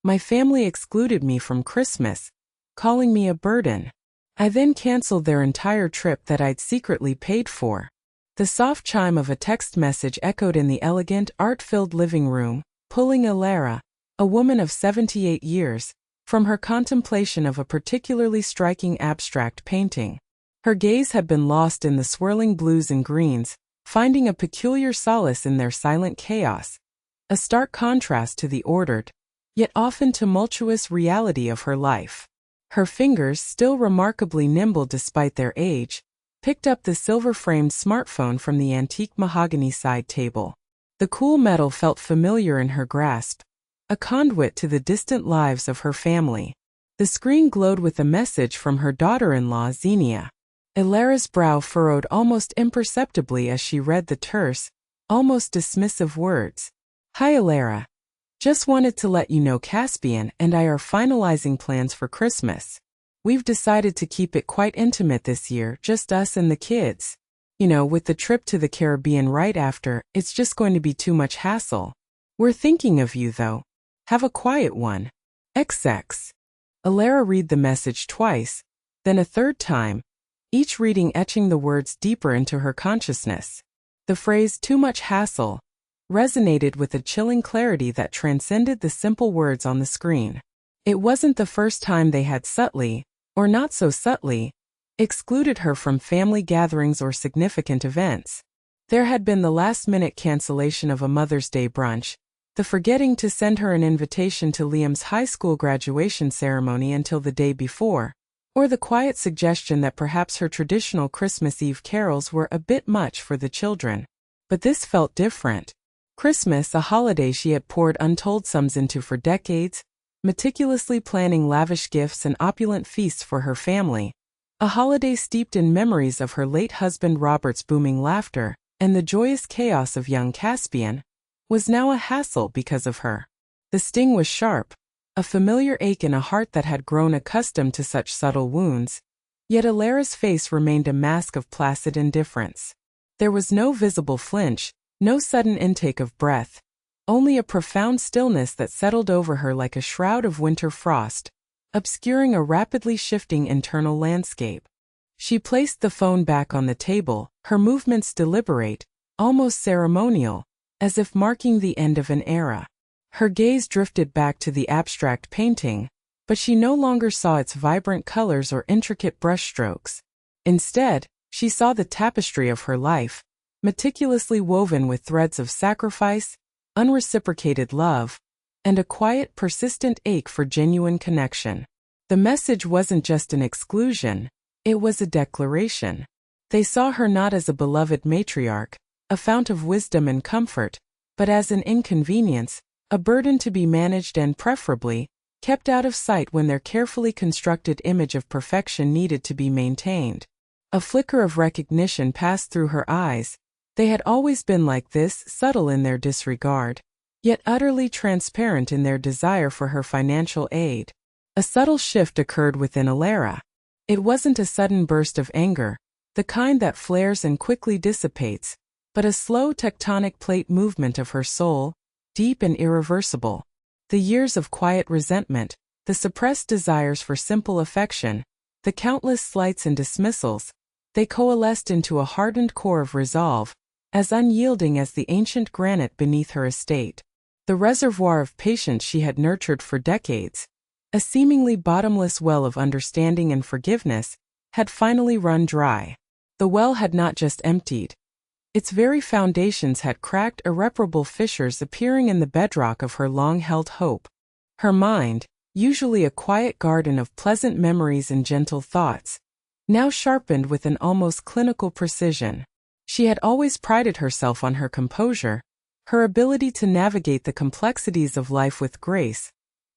My family excluded me from Christmas, calling me a burden. I then canceled their entire trip that I'd secretly paid for. The soft chime of a text message echoed in the elegant, art-filled living room, pulling Alara, a woman of 78 years, from her contemplation of a particularly striking abstract painting. Her gaze had been lost in the swirling blues and greens, finding a peculiar solace in their silent chaos, a stark contrast to the ordered, yet often tumultuous reality of her life. Her fingers, still remarkably nimble despite their age, picked up the silver-framed smartphone from the antique mahogany side table. The cool metal felt familiar in her grasp, a conduit to the distant lives of her family. The screen glowed with a message from her daughter-in-law Xenia. Alara's brow furrowed almost imperceptibly as she read the terse, almost dismissive words. Hi Alara. Just wanted to let you know Caspian and I are finalizing plans for Christmas. We've decided to keep it quite intimate this year, just us and the kids. You know, with the trip to the Caribbean right after, it's just going to be too much hassle. We're thinking of you though. Have a quiet one. XX. Alara read the message twice, then a third time, each reading etching the words deeper into her consciousness. The phrase too much hassle resonated with a chilling clarity that transcended the simple words on the screen. It wasn't the first time they had subtly, or not so subtly, excluded her from family gatherings or significant events. There had been the last-minute cancellation of a Mother's Day brunch, the forgetting to send her an invitation to Liam's high school graduation ceremony until the day before, or the quiet suggestion that perhaps her traditional Christmas Eve carols were a bit much for the children. But this felt different. Christmas, a holiday she had poured untold sums into for decades, meticulously planning lavish gifts and opulent feasts for her family, a holiday steeped in memories of her late husband Robert's booming laughter and the joyous chaos of young Caspian, was now a hassle because of her. The sting was sharp, a familiar ache in a heart that had grown accustomed to such subtle wounds, yet Alara's face remained a mask of placid indifference. There was no visible flinch, no sudden intake of breath, only a profound stillness that settled over her like a shroud of winter frost, obscuring a rapidly shifting internal landscape. She placed the phone back on the table, her movements deliberate, almost ceremonial, as if marking the end of an era. Her gaze drifted back to the abstract painting, but she no longer saw its vibrant colors or intricate brushstrokes. Instead, she saw the tapestry of her life, meticulously woven with threads of sacrifice, unreciprocated love, and a quiet, persistent ache for genuine connection. The message wasn't just an exclusion, it was a declaration. They saw her not as a beloved matriarch, a fount of wisdom and comfort, but as an inconvenience, a burden to be managed and preferably, kept out of sight when their carefully constructed image of perfection needed to be maintained. A flicker of recognition passed through her eyes. They had always been like this, subtle in their disregard, yet utterly transparent in their desire for her financial aid. A subtle shift occurred within Alara. It wasn't a sudden burst of anger, the kind that flares and quickly dissipates, but a slow tectonic plate movement of her soul, deep and irreversible. The years of quiet resentment, the suppressed desires for simple affection, the countless slights and dismissals, they coalesced into a hardened core of resolve, as unyielding as the ancient granite beneath her estate. The reservoir of patience she had nurtured for decades, a seemingly bottomless well of understanding and forgiveness, had finally run dry. The well had not just emptied. Its very foundations had cracked, irreparable fissures appearing in the bedrock of her long-held hope. Her mind, usually a quiet garden of pleasant memories and gentle thoughts, now sharpened with an almost clinical precision. She had always prided herself on her composure, her ability to navigate the complexities of life with grace,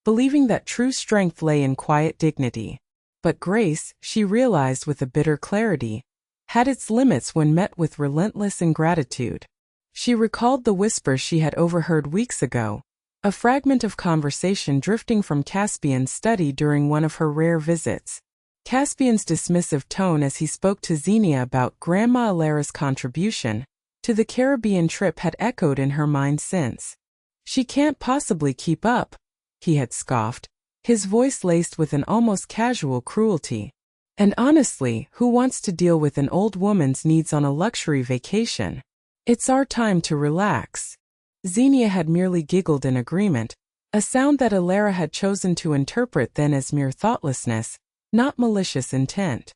believing that true strength lay in quiet dignity. But grace, she realized with a bitter clarity, had its limits when met with relentless ingratitude. She recalled the whispers she had overheard weeks ago, a fragment of conversation drifting from Caspian's study during one of her rare visits. Caspian's dismissive tone as he spoke to Xenia about Grandma Alara's contribution to the Caribbean trip had echoed in her mind since. She can't possibly keep up, he had scoffed, his voice laced with an almost casual cruelty. And honestly, who wants to deal with an old woman's needs on a luxury vacation? It's our time to relax. Xenia had merely giggled in agreement, a sound that Alara had chosen to interpret then as mere thoughtlessness, not malicious intent.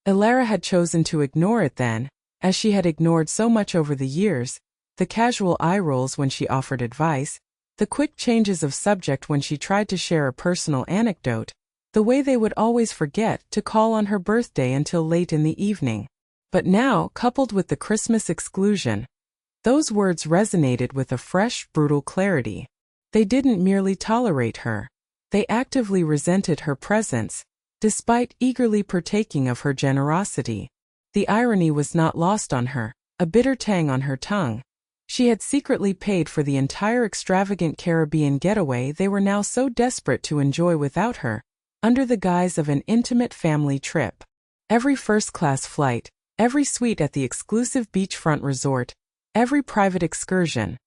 Alara had chosen to ignore it then, as she had ignored so much over the years, the casual eye rolls when she offered advice, the quick changes of subject when she tried to share a personal anecdote, the way they would always forget to call on her birthday until late in the evening. But now, coupled with the Christmas exclusion, those words resonated with a fresh, brutal clarity. They didn't merely tolerate her. They actively resented her presence, despite eagerly partaking of her generosity. The irony was not lost on her, a bitter tang on her tongue. She had secretly paid for the entire extravagant Caribbean getaway they were now so desperate to enjoy without her, under the guise of an intimate family trip. Every first-class flight, every suite at the exclusive beachfront resort, every private excursion,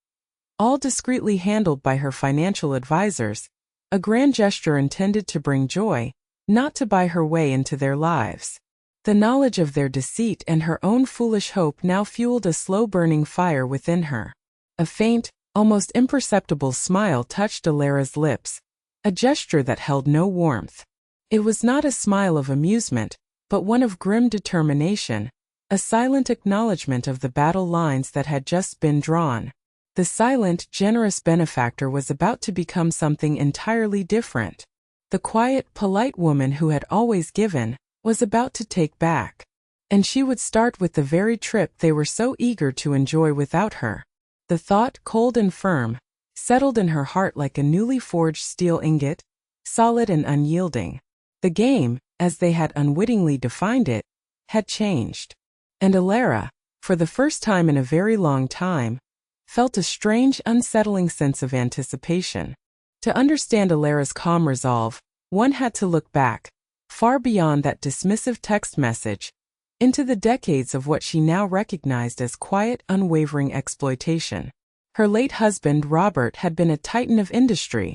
all discreetly handled by her financial advisors, a grand gesture intended to bring joy, not to buy her way into their lives. The knowledge of their deceit and her own foolish hope now fueled a slow-burning fire within her. A faint, almost imperceptible smile touched Alara's lips, a gesture that held no warmth. It was not a smile of amusement, but one of grim determination, a silent acknowledgement of the battle lines that had just been drawn. The silent, generous benefactor was about to become something entirely different. The quiet, polite woman who had always given was about to take back. And she would start with the very trip they were so eager to enjoy without her. The thought, cold and firm, settled in her heart like a newly forged steel ingot, solid and unyielding. The game, as they had unwittingly defined it, had changed. And Alara, for the first time in a very long time, felt a strange, unsettling sense of anticipation. To understand Alara's calm resolve, one had to look back, far beyond that dismissive text message, into the decades of what she now recognized as quiet, unwavering exploitation. Her late husband, Robert, had been a titan of industry,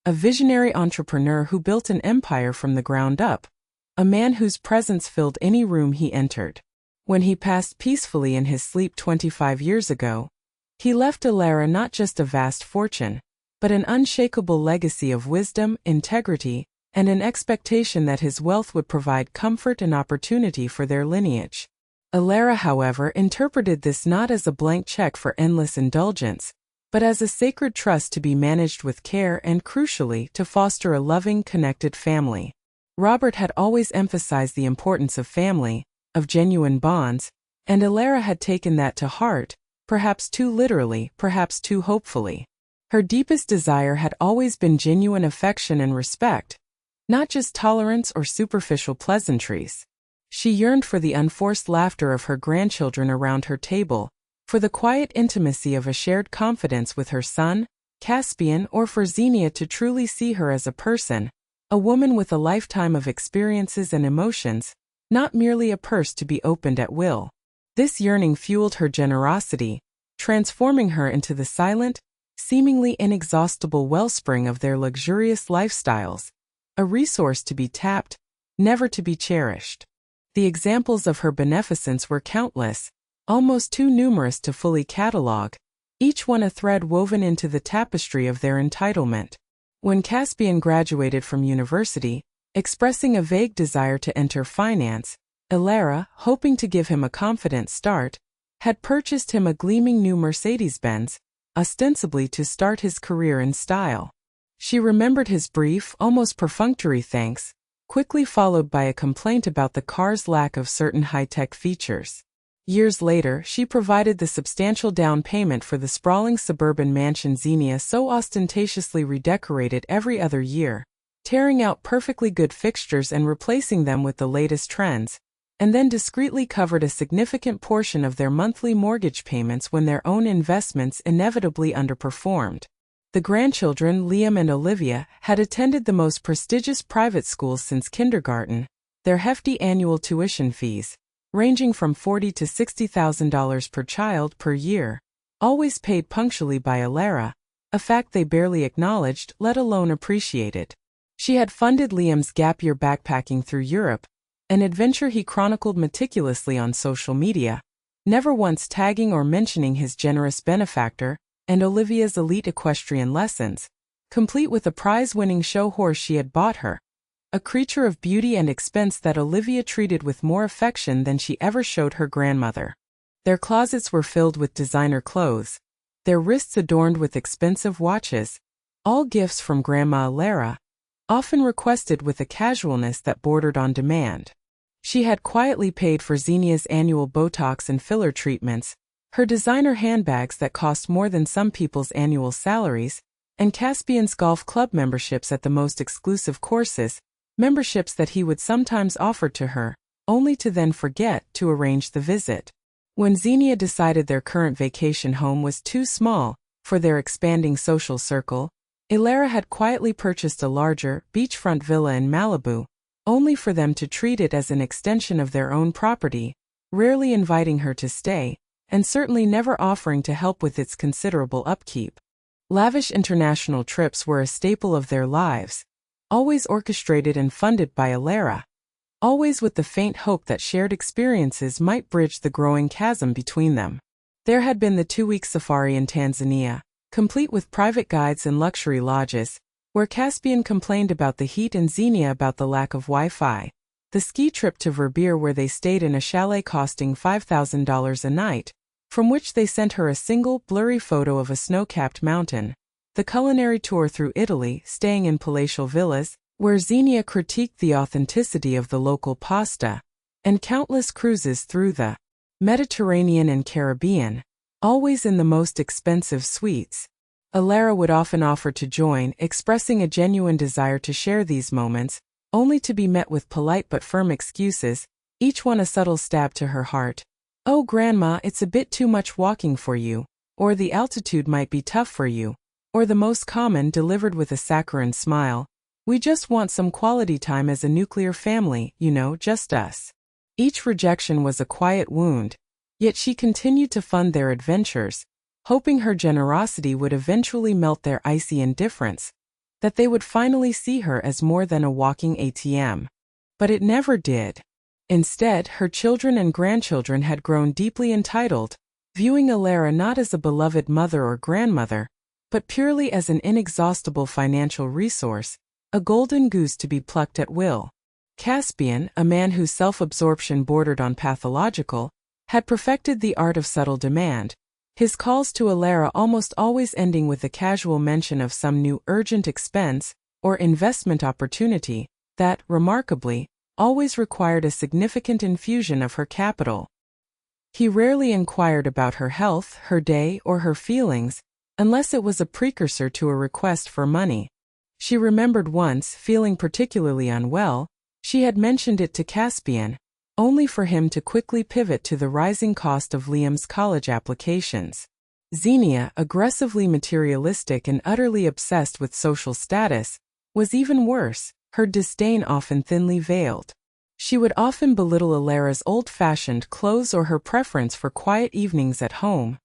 a visionary entrepreneur who built an empire from the ground up, a man whose presence filled any room he entered. When he passed peacefully in his sleep 25 years ago, he left Alara not just a vast fortune, but an unshakable legacy of wisdom, integrity, and an expectation that his wealth would provide comfort and opportunity for their lineage. Alara, however, interpreted this not as a blank check for endless indulgence, but as a sacred trust to be managed with care and, crucially, to foster a loving, connected family. Robert had always emphasized the importance of family, of genuine bonds, and Alara had taken that to heart, perhaps too literally, perhaps too hopefully. Her deepest desire had always been genuine affection and respect, not just tolerance or superficial pleasantries. She yearned for the unforced laughter of her grandchildren around her table, for the quiet intimacy of a shared confidence with her son, Caspian, or for Xenia to truly see her as a person, a woman with a lifetime of experiences and emotions, not merely a purse to be opened at will. This yearning fueled her generosity, transforming her into the silent, seemingly inexhaustible wellspring of their luxurious lifestyles, a resource to be tapped, never to be cherished. The examples of her beneficence were countless, almost too numerous to fully catalog, each one a thread woven into the tapestry of their entitlement. When Caspian graduated from university, expressing a vague desire to enter finance, Alara, hoping to give him a confident start, had purchased him a gleaming new Mercedes-Benz, ostensibly to start his career in style. She remembered his brief, almost perfunctory thanks, quickly followed by a complaint about the car's lack of certain high-tech features. Years later, she provided the substantial down payment for the sprawling suburban mansion Xenia so ostentatiously redecorated every other year, tearing out perfectly good fixtures and replacing them with the latest trends, and then discreetly covered a significant portion of their monthly mortgage payments when their own investments inevitably underperformed. The grandchildren, Liam and Olivia, had attended the most prestigious private schools since kindergarten, their hefty annual tuition fees, ranging from $40,000 to $60,000 per child per year, always paid punctually by Alara, a fact they barely acknowledged, let alone appreciated. She had funded Liam's gap year backpacking through Europe, an adventure he chronicled meticulously on social media, never once tagging or mentioning his generous benefactor, and Olivia's elite equestrian lessons, complete with a prize-winning show horse she had bought her, a creature of beauty and expense that Olivia treated with more affection than she ever showed her grandmother. Their closets were filled with designer clothes, their wrists adorned with expensive watches, all gifts from Grandma Alara, often requested with a casualness that bordered on demand. She had quietly paid for Xenia's annual Botox and filler treatments, her designer handbags that cost more than some people's annual salaries, and Caspian's golf club memberships at the most exclusive courses, memberships that he would sometimes offer to her, only to then forget to arrange the visit. When Xenia decided their current vacation home was too small for their expanding social circle, Alara had quietly purchased a larger, beachfront villa in Malibu, only for them to treat it as an extension of their own property, rarely inviting her to stay, and certainly never offering to help with its considerable upkeep. Lavish international trips were a staple of their lives, always orchestrated and funded by Alara, always with the faint hope that shared experiences might bridge the growing chasm between them. There had been the 2-week safari in Tanzania, complete with private guides and luxury lodges, where Caspian complained about the heat and Xenia about the lack of Wi-Fi, the ski trip to Verbier where they stayed in a chalet costing $5,000 a night, from which they sent her a single, blurry photo of a snow-capped mountain, the culinary tour through Italy, staying in palatial villas, where Xenia critiqued the authenticity of the local pasta, and countless cruises through the Mediterranean and Caribbean, always in the most expensive suites. Alara would often offer to join, expressing a genuine desire to share these moments, only to be met with polite but firm excuses, each one a subtle stab to her heart. "Oh, Grandma, it's a bit too much walking for you," or "the altitude might be tough for you," or the most common, delivered with a saccharine smile, "We just want some quality time as a nuclear family, you know, just us." Each rejection was a quiet wound, yet she continued to fund their adventures, hoping her generosity would eventually melt their icy indifference, that they would finally see her as more than a walking ATM. But it never did. Instead, her children and grandchildren had grown deeply entitled, viewing Alara not as a beloved mother or grandmother, but purely as an inexhaustible financial resource, a golden goose to be plucked at will. Caspian, a man whose self-absorption bordered on pathological, had perfected the art of subtle demand, his calls to Alara almost always ending with a casual mention of some new urgent expense or investment opportunity that, remarkably, always required a significant infusion of her capital. He rarely inquired about her health, her day, or her feelings, unless it was a precursor to a request for money. She remembered once, feeling particularly unwell, she had mentioned it to Caspian, only for him to quickly pivot to the rising cost of Liam's college applications. Xenia, aggressively materialistic and utterly obsessed with social status, was even worse, her disdain often thinly veiled. She would often belittle Alara's old-fashioned clothes or her preference for quiet evenings at home,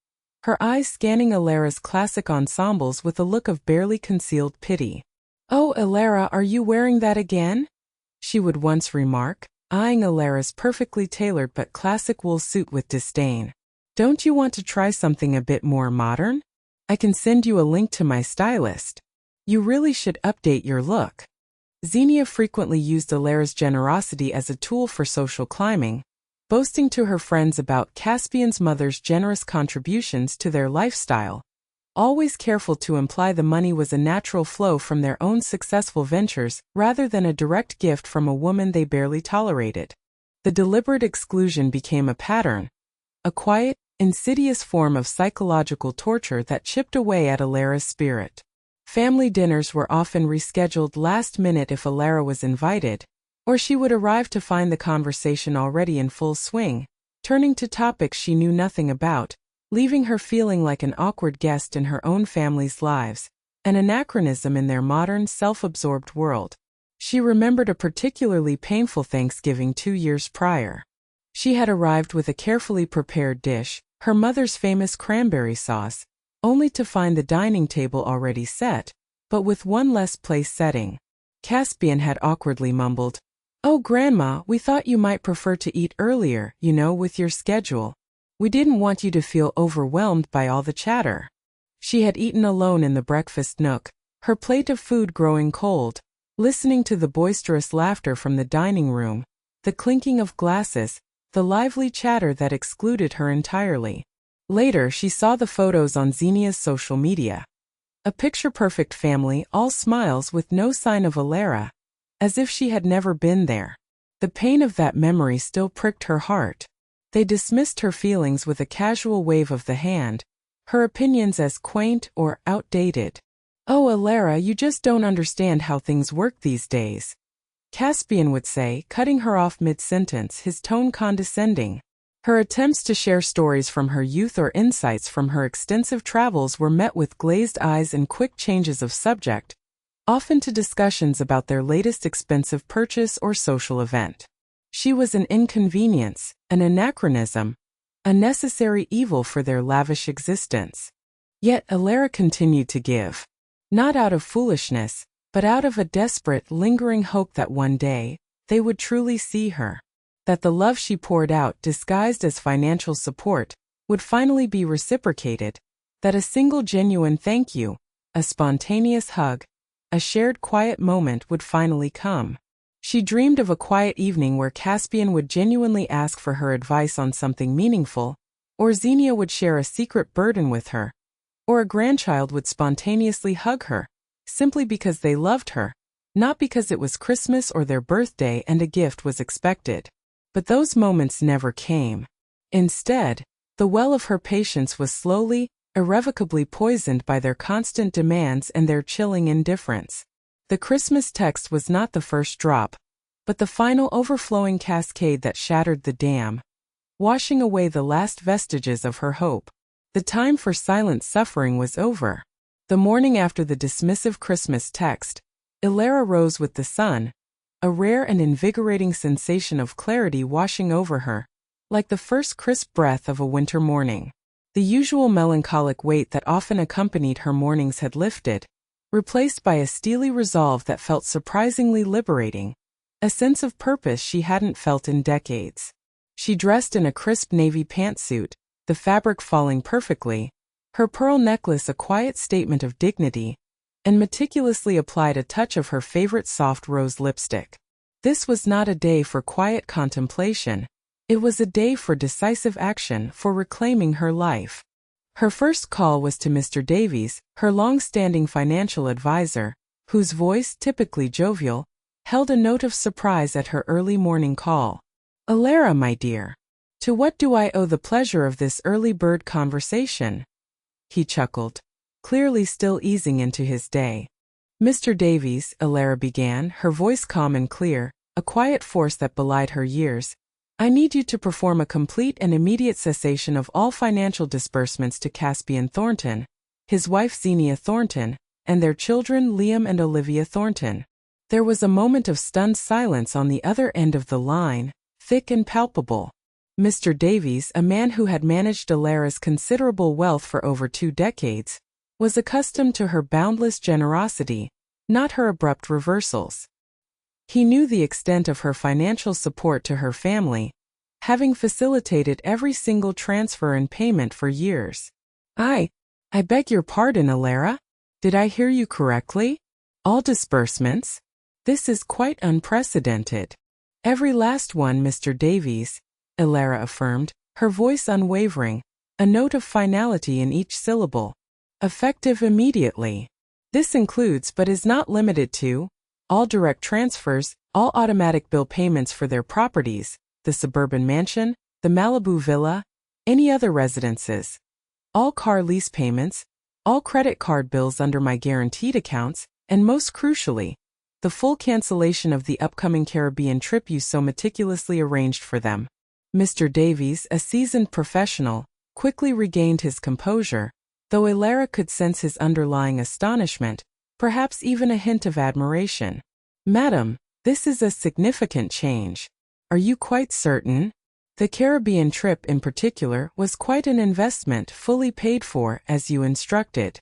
her eyes scanning Alara's classic ensembles with a look of barely concealed pity. "Oh, Alara, are you wearing that again?" she would once remark, eyeing Alara's perfectly tailored but classic wool suit with disdain. "Don't you want to try something a bit more modern? I can send you a link to my stylist. You really should update your look." Xenia frequently used Alara's generosity as a tool for social climbing, boasting to her friends about Caspian's mother's generous contributions to their lifestyle, always careful to imply the money was a natural flow from their own successful ventures rather than a direct gift from a woman they barely tolerated. The deliberate exclusion became a pattern, a quiet, insidious form of psychological torture that chipped away at Alara's spirit. Family dinners were often rescheduled last minute if Alara was invited, or she would arrive to find the conversation already in full swing, turning to topics she knew nothing about, leaving her feeling like an awkward guest in her own family's lives, an anachronism in their modern, self-absorbed world. She remembered a particularly painful Thanksgiving 2 years prior. She had arrived with a carefully prepared dish, her mother's famous cranberry sauce, only to find the dining table already set, but with one less place setting. Caspian had awkwardly mumbled, "Oh, Grandma, we thought you might prefer to eat earlier, with your schedule. We didn't want you to feel overwhelmed by all the chatter." She had eaten alone in the breakfast nook, her plate of food growing cold, listening to the boisterous laughter from the dining room, the clinking of glasses, the lively chatter that excluded her entirely. Later, she saw the photos on Xenia's social media. A picture-perfect family, all smiles with no sign of Alara, as if she had never been there. The pain of that memory still pricked her heart. They dismissed her feelings with a casual wave of the hand, her opinions as quaint or outdated. "Oh, Alara, you just don't understand how things work these days," Caspian would say, cutting her off mid-sentence, his tone condescending. Her attempts to share stories from her youth or insights from her extensive travels were met with glazed eyes and quick changes of subject, often to discussions about their latest expensive purchase or social event. She was an inconvenience, an anachronism, a necessary evil for their lavish existence. Yet Alara continued to give. Not out of foolishness, but out of a desperate, lingering hope that one day, they would truly see her. That the love she poured out, disguised as financial support, would finally be reciprocated. That a single genuine thank you, a spontaneous hug, a shared quiet moment would finally come. She dreamed of a quiet evening where Caspian would genuinely ask for her advice on something meaningful, or Xenia would share a secret burden with her, or a grandchild would spontaneously hug her, simply because they loved her, not because it was Christmas or their birthday and a gift was expected. But those moments never came. Instead, the well of her patience was slowly, irrevocably poisoned by their constant demands and their chilling indifference. The Christmas text was not the first drop, but the final overflowing cascade that shattered the dam, washing away the last vestiges of her hope. The time for silent suffering was over. The morning after the dismissive Christmas text, Alara rose with the sun, a rare and invigorating sensation of clarity washing over her, like the first crisp breath of a winter morning. The usual melancholic weight that often accompanied her mornings had lifted, replaced by a steely resolve that felt surprisingly liberating, a sense of purpose she hadn't felt in decades. She dressed in a crisp navy pantsuit, the fabric falling perfectly, her pearl necklace a quiet statement of dignity, and meticulously applied a touch of her favorite soft rose lipstick. This was not a day for quiet contemplation. It was a day for decisive action, for reclaiming her life. Her first call was to Mr. Davies, her long-standing financial advisor, whose voice, typically jovial, held a note of surprise at her early morning call. "Alara, my dear, to what do I owe the pleasure of this early bird conversation?" He chuckled, clearly still easing into his day. "Mr. Davies," Alara began, her voice calm and clear, a quiet force that belied her years, "I need you to perform a complete and immediate cessation of all financial disbursements to Caspian Thornton, his wife Xenia Thornton, and their children Liam and Olivia Thornton." There was a moment of stunned silence on the other end of the line, thick and palpable. Mr. Davies, a man who had managed Alara's considerable wealth for over 2 decades, was accustomed to her boundless generosity, not her abrupt reversals. He knew the extent of her financial support to her family, having facilitated every single transfer and payment for years. I beg your pardon, Alara? Did I hear you correctly? All disbursements? This is quite unprecedented." "Every last one, Mr. Davies," Alara affirmed, her voice unwavering, a note of finality in each syllable. "Effective immediately. This includes but is not limited to all direct transfers, all automatic bill payments for their properties, the suburban mansion, the Malibu villa, any other residences, all car lease payments, all credit card bills under my guaranteed accounts, and most crucially, the full cancellation of the upcoming Caribbean trip you so meticulously arranged for them." Mr. Davies, a seasoned professional, quickly regained his composure, though Alara could sense his underlying astonishment, perhaps even a hint of admiration. "Madam, this is a significant change. Are you quite certain?" The Caribbean trip in particular was quite an investment, fully paid for as you instructed.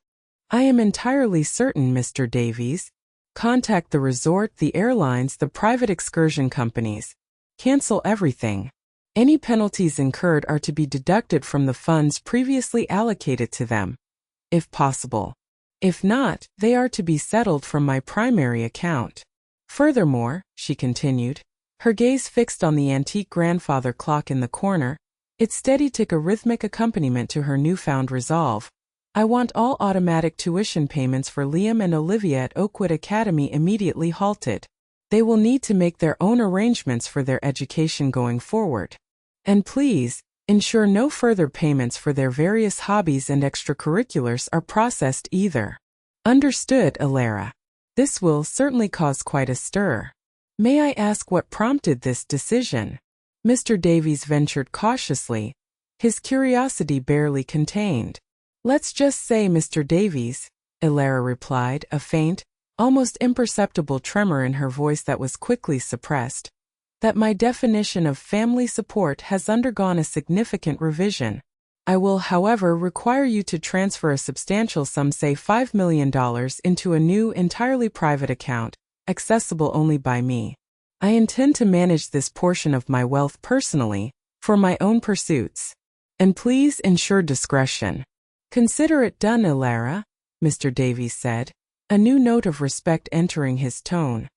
I am entirely certain, Mr. Davies. Contact the resort, the airlines, the private excursion companies. Cancel everything. Any penalties incurred are to be deducted from the funds previously allocated to them, if possible. If not, they are to be settled from my primary account. Furthermore, she continued, her gaze fixed on the antique grandfather clock in the corner, its steady tick a rhythmic accompaniment to her newfound resolve. I want all automatic tuition payments for Liam and Olivia at Oakwood Academy immediately halted. They will need to make their own arrangements for their education going forward. And please, ensure no further payments for their various hobbies and extracurriculars are processed either. Understood, Alara. This will certainly cause quite a stir. May I ask what prompted this decision? Mr. Davies ventured cautiously, his curiosity barely contained. Let's just say, Mr. Davies, Alara replied, a faint, almost imperceptible tremor in her voice that was quickly suppressed, that my definition of family support has undergone a significant revision. I will, however, require you to transfer a substantial sum, say $5 million, into a new, entirely private account, accessible only by me. I intend to manage this portion of my wealth personally, for my own pursuits. And please ensure discretion. Consider it done, Alara, Mr. Davies said, a new note of respect entering his tone.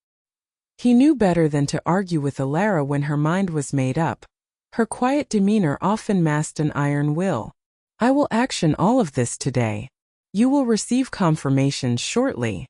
He knew better than to argue with Alara when her mind was made up. Her quiet demeanor often masked an iron will. I will action all of this today. You will receive confirmations shortly.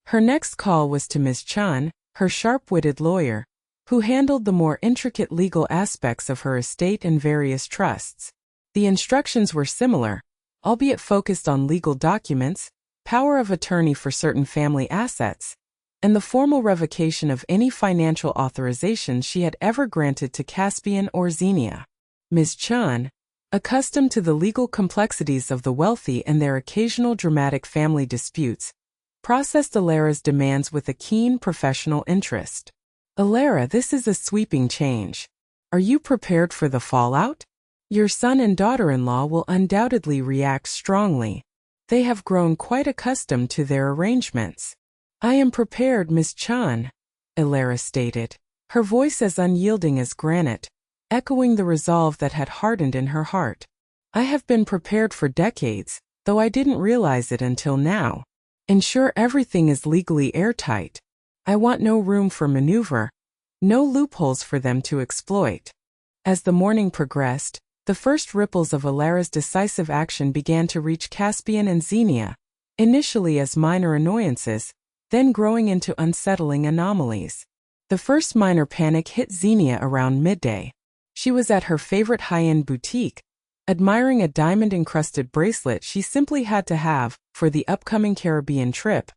Her next call was to Ms. Chun, her sharp-witted lawyer, who handled the more intricate legal aspects of her estate and various trusts. The instructions were similar, albeit focused on legal documents, power of attorney for certain family assets, and the formal revocation of any financial authorizations she had ever granted to Caspian or Xenia. Ms. Chun, accustomed to the legal complexities of the wealthy and their occasional dramatic family disputes, processed Alara's demands with a keen professional interest. Alara, this is a sweeping change. Are you prepared for the fallout? Your son and daughter-in-law will undoubtedly react strongly. They have grown quite accustomed to their arrangements. I am prepared, Ms. Chun, Alara stated, her voice as unyielding as granite, echoing the resolve that had hardened in her heart. I have been prepared for decades, though I didn't realize it until now. Ensure everything is legally airtight. I want no room for maneuver, no loopholes for them to exploit. As the morning progressed, the first ripples of Alara's decisive action began to reach Caspian and Xenia, initially as minor annoyances, then growing into unsettling anomalies. The first minor panic hit Xenia around midday. She was at her favorite high-end boutique, admiring a diamond-encrusted bracelet she simply had to have for the upcoming Caribbean trip,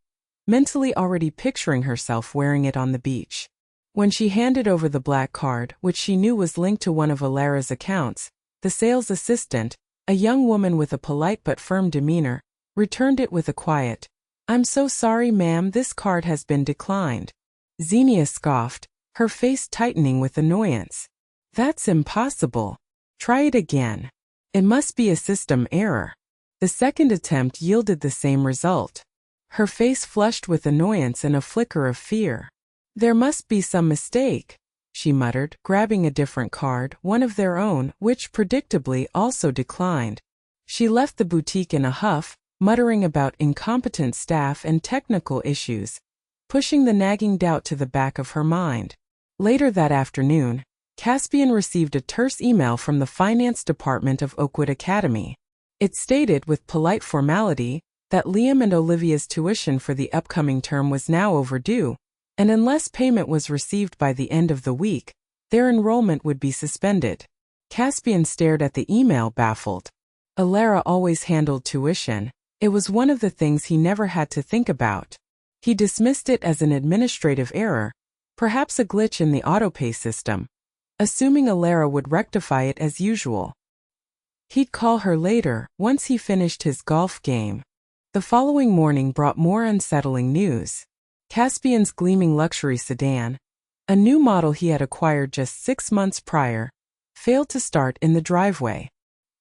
mentally already picturing herself wearing it on the beach. When she handed over the black card, which she knew was linked to one of Alara's accounts, the sales assistant, a young woman with a polite but firm demeanor, returned it with a quiet, "I'm so sorry, ma'am, this card has been declined." Xenia scoffed, her face tightening with annoyance. "That's impossible. Try it again. It must be a system error." The second attempt yielded the same result. Her face flushed with annoyance and a flicker of fear. "There must be some mistake," she muttered, grabbing a different card, one of their own, which predictably also declined. She left the boutique in a huff, muttering about incompetent staff and technical issues, pushing the nagging doubt to the back of her mind. Later that afternoon, Caspian received a terse email from the finance department of Oakwood Academy. It stated with polite formality that Liam and Olivia's tuition for the upcoming term was now overdue, and unless payment was received by the end of the week, their enrollment would be suspended. Caspian stared at the email, baffled. Alara always handled tuition. It was one of the things he never had to think about. He dismissed it as an administrative error, perhaps a glitch in the autopay system, assuming Alara would rectify it as usual. He'd call her later, once he finished his golf game. The following morning brought more unsettling news. Caspian's gleaming luxury sedan, a new model he had acquired just 6 months prior, failed to start in the driveway.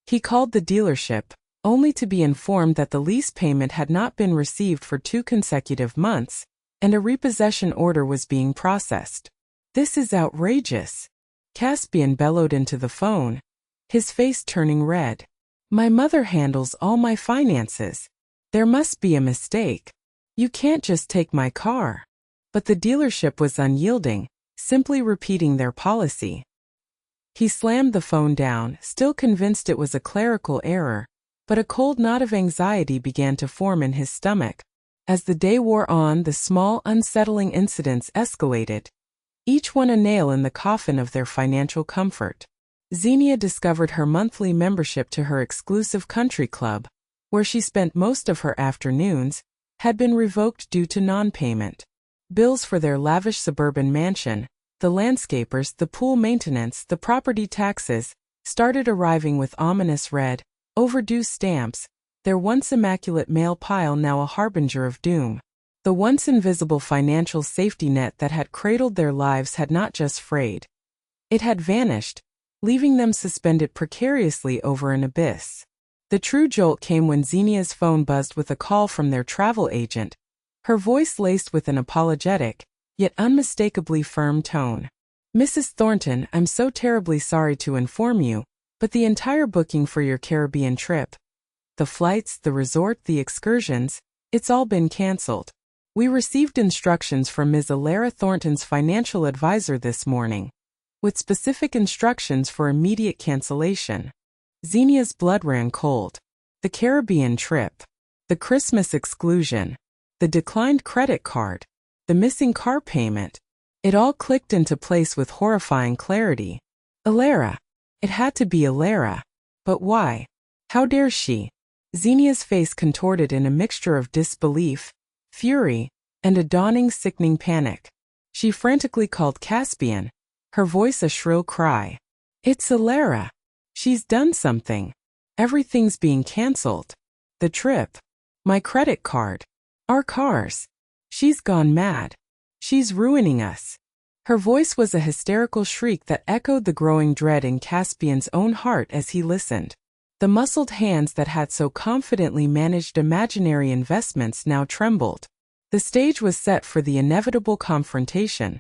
He called the dealership, only to be informed that the lease payment had not been received for 2 consecutive months, and a repossession order was being processed. "This is outrageous," Caspian bellowed into the phone, his face turning red. "My mother handles all my finances. There must be a mistake. You can't just take my car." But the dealership was unyielding, simply repeating their policy. He slammed the phone down, still convinced it was a clerical error, but a cold knot of anxiety began to form in his stomach. As the day wore on, the small, unsettling incidents escalated, each one a nail in the coffin of their financial comfort. Xenia discovered her monthly membership to her exclusive country club, where she spent most of her afternoons, had been revoked due to non-payment. Bills for their lavish suburban mansion, the landscapers, the pool maintenance, the property taxes, started arriving with ominous red, overdue stamps, their once immaculate mail pile now a harbinger of doom. The once invisible financial safety net that had cradled their lives had not just frayed. It had vanished, leaving them suspended precariously over an abyss. The true jolt came when Xenia's phone buzzed with a call from their travel agent, her voice laced with an apologetic, yet unmistakably firm tone. "Mrs. Thornton, I'm so terribly sorry to inform you, but the entire booking for your Caribbean trip, the flights, the resort, the excursions, it's all been canceled. We received instructions from Ms. Alara Thornton's financial advisor this morning, with specific instructions for immediate cancellation." Xenia's blood ran cold. The Caribbean trip, the Christmas exclusion, the declined credit card, the missing car payment, it all clicked into place with horrifying clarity. Alara. It had to be Alara. But why? How dare she? Xenia's face contorted in a mixture of disbelief, fury, and a dawning sickening panic. She frantically called Caspian, her voice a shrill cry. "It's Alara. She's done something. Everything's being cancelled. The trip. My credit card. Our cars. She's gone mad. She's ruining us." Her voice was a hysterical shriek that echoed the growing dread in Caspian's own heart as he listened. The muscled hands that had so confidently managed imaginary investments now trembled. The stage was set for the inevitable confrontation,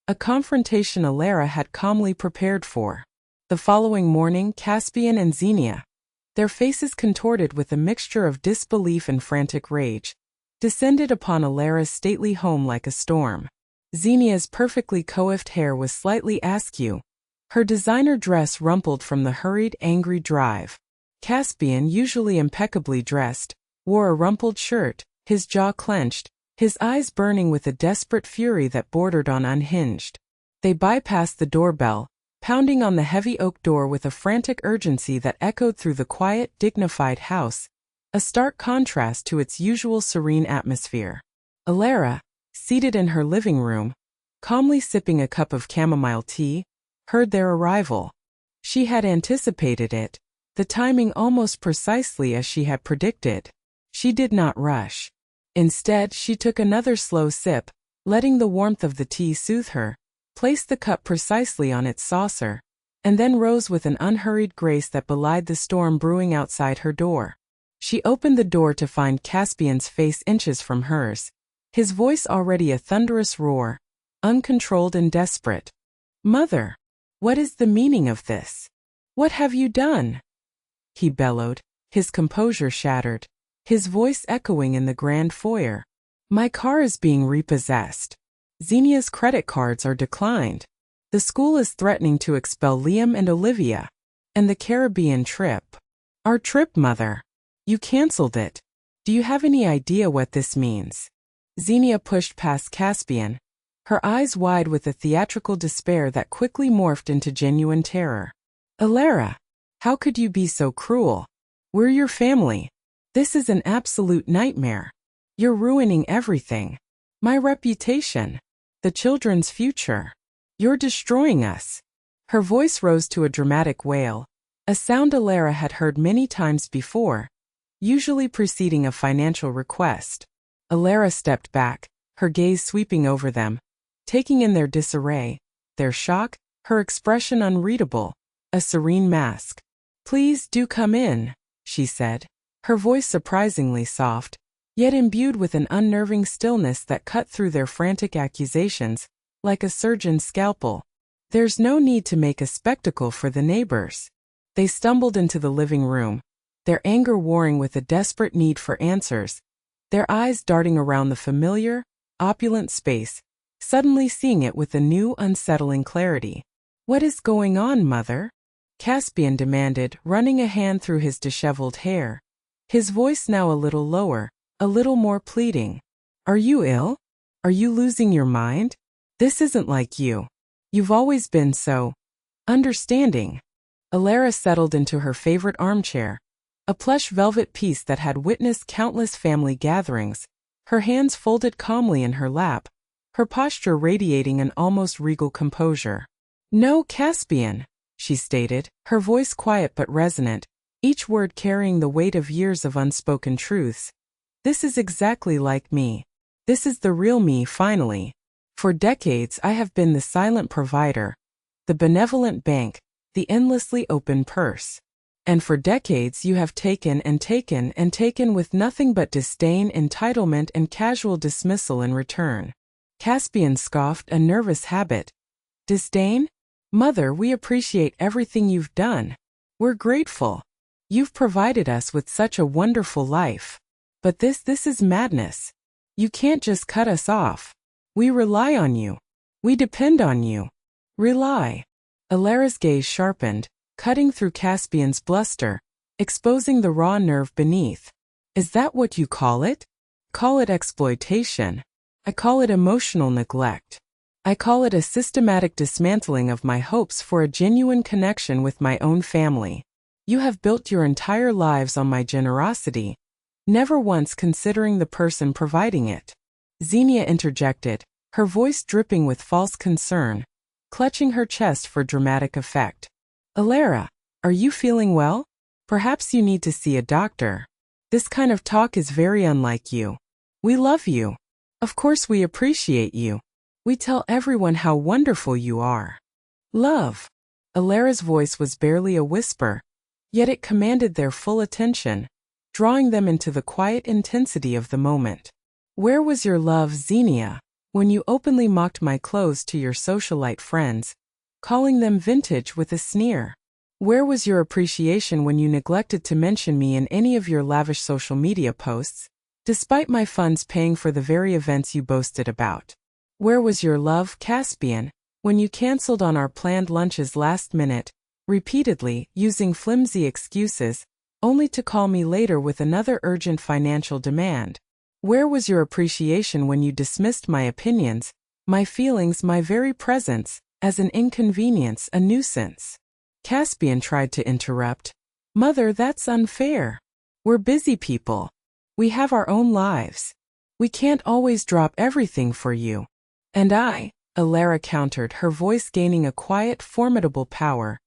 a confrontation Alara had calmly prepared for. The following morning, Caspian and Xenia, their faces contorted with a mixture of disbelief and frantic rage, descended upon Alara's stately home like a storm. Xenia's perfectly coiffed hair was slightly askew, her designer dress rumpled from the hurried, angry drive. Caspian, usually impeccably dressed, wore a rumpled shirt, his jaw clenched, his eyes burning with a desperate fury that bordered on unhinged. They bypassed the doorbell, pounding on the heavy oak door with a frantic urgency that echoed through the quiet, dignified house, a stark contrast to its usual serene atmosphere. Alara, seated in her living room, calmly sipping a cup of chamomile tea, heard their arrival. She had anticipated it, the timing almost precisely as she had predicted. She did not rush. Instead, she took another slow sip, letting the warmth of the tea soothe her, placed the cup precisely on its saucer, and then rose with an unhurried grace that belied the storm brewing outside her door. She opened the door to find Caspian's face inches from hers, his voice already a thunderous roar, uncontrolled and desperate. "Mother, what is the meaning of this? What have you done?" he bellowed, his composure shattered, his voice echoing in the grand foyer. "My car is being repossessed. Xenia's credit cards are declined. The school is threatening to expel Liam and Olivia. And the Caribbean trip. Our trip, Mother. You canceled it. Do you have any idea what this means?" Xenia pushed past Caspian, her eyes wide with a theatrical despair that quickly morphed into genuine terror. "Alara, how could you be so cruel? We're your family. This is an absolute nightmare. You're ruining everything. My reputation. The children's future. You're destroying us." Her voice rose to a dramatic wail, a sound Alara had heard many times before, usually preceding a financial request. Alara stepped back, her gaze sweeping over them, taking in their disarray, their shock, her expression unreadable. a serene mask. "Please do come in," she said, her voice surprisingly soft, yet imbued with an unnerving stillness that cut through their frantic accusations, like a surgeon's scalpel. "There's no need to make a spectacle for the neighbors." They stumbled into the living room, their anger warring with a desperate need for answers, their eyes darting around the familiar, opulent space, suddenly seeing it with a new, unsettling clarity. "What is going on, Mother?" Caspian demanded, running a hand through his disheveled hair, his voice now a little lower, a little more pleading. "Are you ill? Are you losing your mind? This isn't like you. You've always been so understanding." Alara settled into her favorite armchair, a plush velvet piece that had witnessed countless family gatherings, her hands folded calmly in her lap, her posture radiating an almost regal composure. "No, Caspian," she stated, her voice quiet but resonant, each word carrying the weight of years of unspoken truths. "This is exactly like me. This is the real me finally. For decades I have been the silent provider, the benevolent bank, the endlessly open purse. And for decades you have taken and taken and taken with nothing but disdain, entitlement, and casual dismissal in return." Caspian scoffed, a nervous habit. "Disdain? Mother, we appreciate everything you've done. We're grateful. You've provided us with such a wonderful life. But this is madness. You can't just cut us off. We rely on you. We depend on you." "Rely?" Alara's gaze sharpened, cutting through Caspian's bluster, exposing the raw nerve beneath. "Is that what you call it? Call it exploitation. I call it emotional neglect. I call it a systematic dismantling of my hopes for a genuine connection with my own family. You have built your entire lives on my generosity, never once considering the person providing it." Xenia interjected, her voice dripping with false concern, clutching her chest for dramatic effect. "Alara, are you feeling well? Perhaps you need to see a doctor. This kind of talk is very unlike you. We love you. Of course we appreciate you. We tell everyone how wonderful you are." "Love." Alara's voice was barely a whisper, yet it commanded their full attention, drawing them into the quiet intensity of the moment. "Where was your love, Xenia, when you openly mocked my clothes to your socialite friends, calling them vintage with a sneer? Where was your appreciation when you neglected to mention me in any of your lavish social media posts, despite my funds paying for the very events you boasted about? Where was your love, Caspian, when you canceled on our planned lunches last minute, repeatedly using flimsy excuses, only to call me later with another urgent financial demand? Where was your appreciation when you dismissed my opinions, my feelings, my very presence, as an inconvenience, a nuisance?" Caspian tried to interrupt. "Mother, that's unfair. We're busy people. We have our own lives. We can't always drop everything for you." "And I," Alara countered, her voice gaining a quiet, formidable power,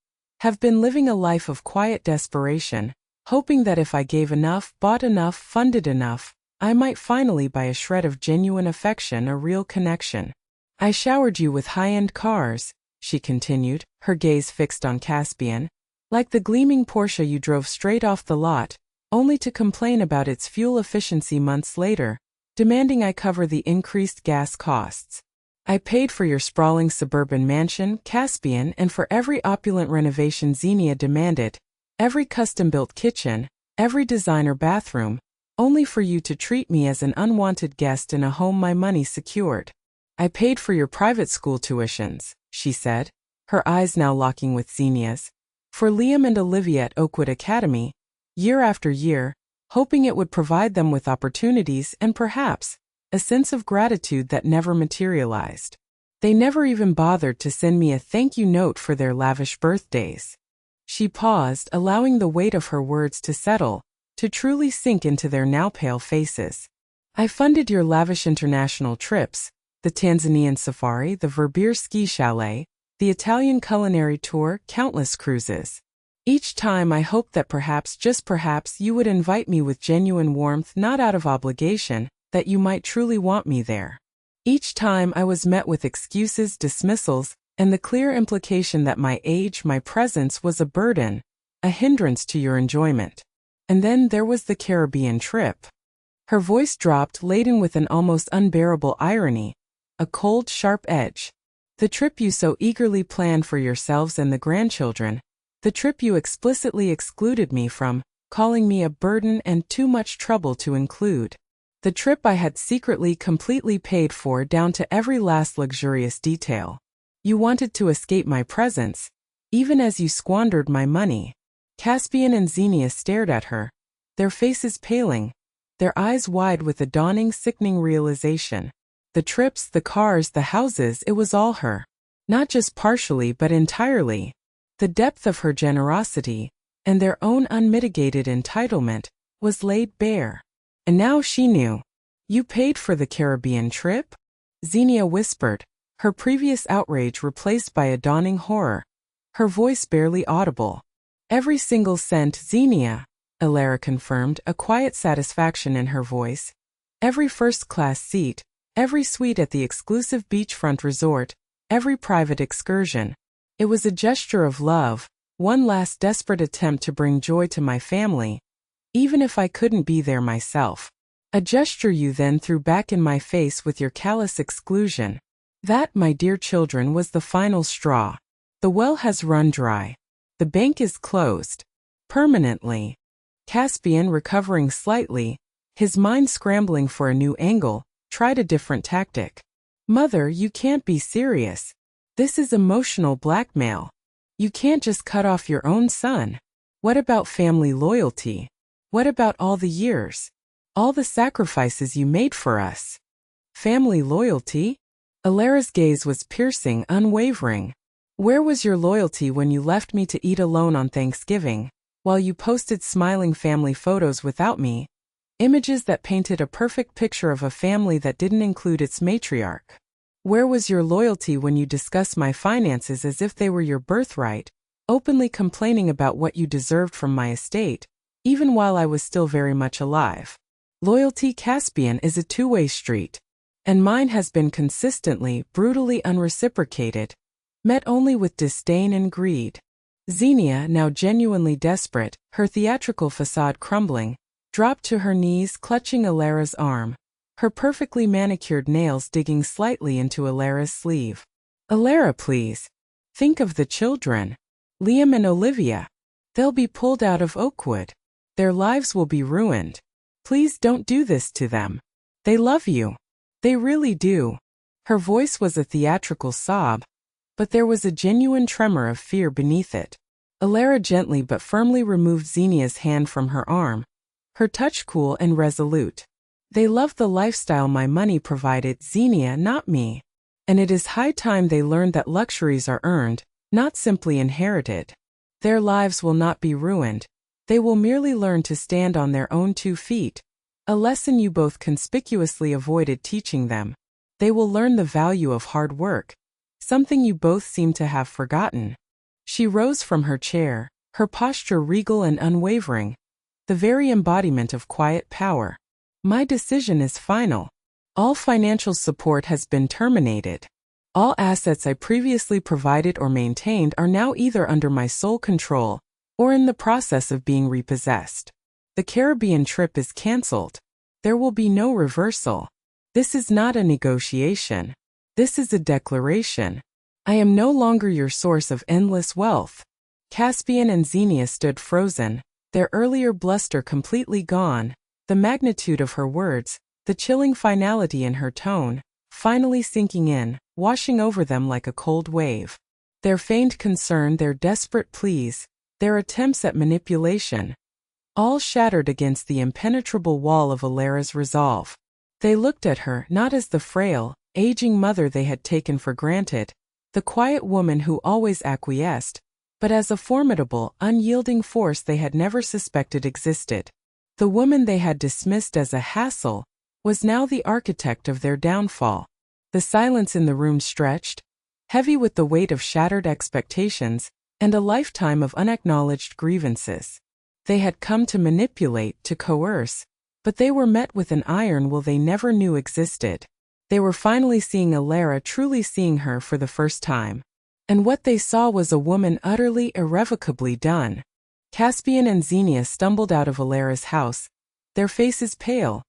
"have been living a life of quiet desperation, hoping that if I gave enough, bought enough, funded enough, I might finally buy a shred of genuine affection, a real connection. I showered you with high-end cars," she continued, her gaze fixed on Caspian, "like the gleaming Porsche you drove straight off the lot, only to complain about its fuel efficiency months later, demanding I cover the increased gas costs. I paid for your sprawling suburban mansion, Caspian, and for every opulent renovation Xenia demanded, every custom-built kitchen, every designer bathroom, only for you to treat me as an unwanted guest in a home my money secured. I paid for your private school tuitions," she said, her eyes now locking with Xenia's, "for Liam and Olivia at Oakwood Academy, year after year, hoping it would provide them with opportunities and perhaps a sense of gratitude that never materialized. They never even bothered to send me a thank you note for their lavish birthdays." She paused, allowing the weight of her words to settle, to truly sink into their now pale faces. "I funded your lavish international trips, the Tanzanian safari, the Verbier ski chalet, the Italian culinary tour, countless cruises. Each time I hoped that perhaps, just perhaps, you would invite me with genuine warmth, not out of obligation, that you might truly want me there. Each time I was met with excuses, dismissals, and the clear implication that my age, my presence was a burden, a hindrance to your enjoyment. And then there was the Caribbean trip. Her voice dropped, laden with an almost unbearable irony, a cold, sharp edge. The trip you so eagerly planned for yourselves and the grandchildren, the trip you explicitly excluded me from, calling me a burden and too much trouble to include. The trip I had secretly completely paid for down to every last luxurious detail. You wanted to escape my presence, even as you squandered my money. Caspian and Xenia stared at her, their faces paling, their eyes wide with a dawning, sickening realization. The trips, the cars, the houses, it was all her. Not just partially but entirely. The depth of her generosity, and their own unmitigated entitlement, was laid bare. And now she knew. You paid for the Caribbean trip? Xenia whispered, her previous outrage replaced by a dawning horror, her voice barely audible. Every single cent, Xenia, Alara confirmed, a quiet satisfaction in her voice. Every first-class seat, every suite at the exclusive beachfront resort, every private excursion. It was a gesture of love, one last desperate attempt to bring joy to my family, even if I couldn't be there myself. A gesture you then threw back in my face with your callous exclusion. That, my dear children, was the final straw. The well has run dry. The bank is closed. Permanently. Caspian, recovering slightly, his mind scrambling for a new angle, tried a different tactic. Mother, you can't be serious. This is emotional blackmail. You can't just cut off your own son. What about family loyalty? What about all the years? All the sacrifices you made for us? Family loyalty? Alara's gaze was piercing, unwavering. Where was your loyalty when you left me to eat alone on Thanksgiving, while you posted smiling family photos without me? Images that painted a perfect picture of a family that didn't include its matriarch. Where was your loyalty when you discussed my finances as if they were your birthright, openly complaining about what you deserved from my estate, even while I was still very much alive? Loyalty, Caspian, is a two-way street, and mine has been consistently, brutally unreciprocated, met only with disdain and greed. Xenia, now genuinely desperate, her theatrical facade crumbling, dropped to her knees, clutching Alara's arm, her perfectly manicured nails digging slightly into Alara's sleeve. Alara, please. Think of the children. Liam and Olivia. They'll be pulled out of Oakwood. Their lives will be ruined. Please don't do this to them. They love you. They really do. Her voice was a theatrical sob, but there was a genuine tremor of fear beneath it. Alara gently but firmly removed Xenia's hand from her arm, her touch cool and resolute. They love the lifestyle my money provided, Xenia, not me. And it is high time they learned that luxuries are earned, not simply inherited. Their lives will not be ruined. They will merely learn to stand on their own 2 feet, a lesson you both conspicuously avoided teaching them. They will learn the value of hard work, something you both seem to have forgotten. She rose from her chair, her posture regal and unwavering, the very embodiment of quiet power. My decision is final. All financial support has been terminated. All assets I previously provided or maintained are now either under my sole control or in the process of being repossessed. The Caribbean trip is cancelled. There will be no reversal. This is not a negotiation. This is a declaration. I am no longer your source of endless wealth. Caspian and Xenia stood frozen, their earlier bluster completely gone, the magnitude of her words, the chilling finality in her tone, finally sinking in, washing over them like a cold wave. Their feigned concern, their desperate pleas, their attempts at manipulation, all shattered against the impenetrable wall of Alara's resolve. They looked at her not as the frail, aging mother they had taken for granted, the quiet woman who always acquiesced, but as a formidable, unyielding force they had never suspected existed. The woman they had dismissed as a hassle was now the architect of their downfall. The silence in the room stretched, heavy with the weight of shattered expectations and a lifetime of unacknowledged grievances. They had come to manipulate, to coerce, but they were met with an iron will they never knew existed. They were finally seeing Alara, truly seeing her for the first time. And what they saw was a woman utterly, irrevocably done. Caspian and Xenia stumbled out of Alara's house, their faces pale,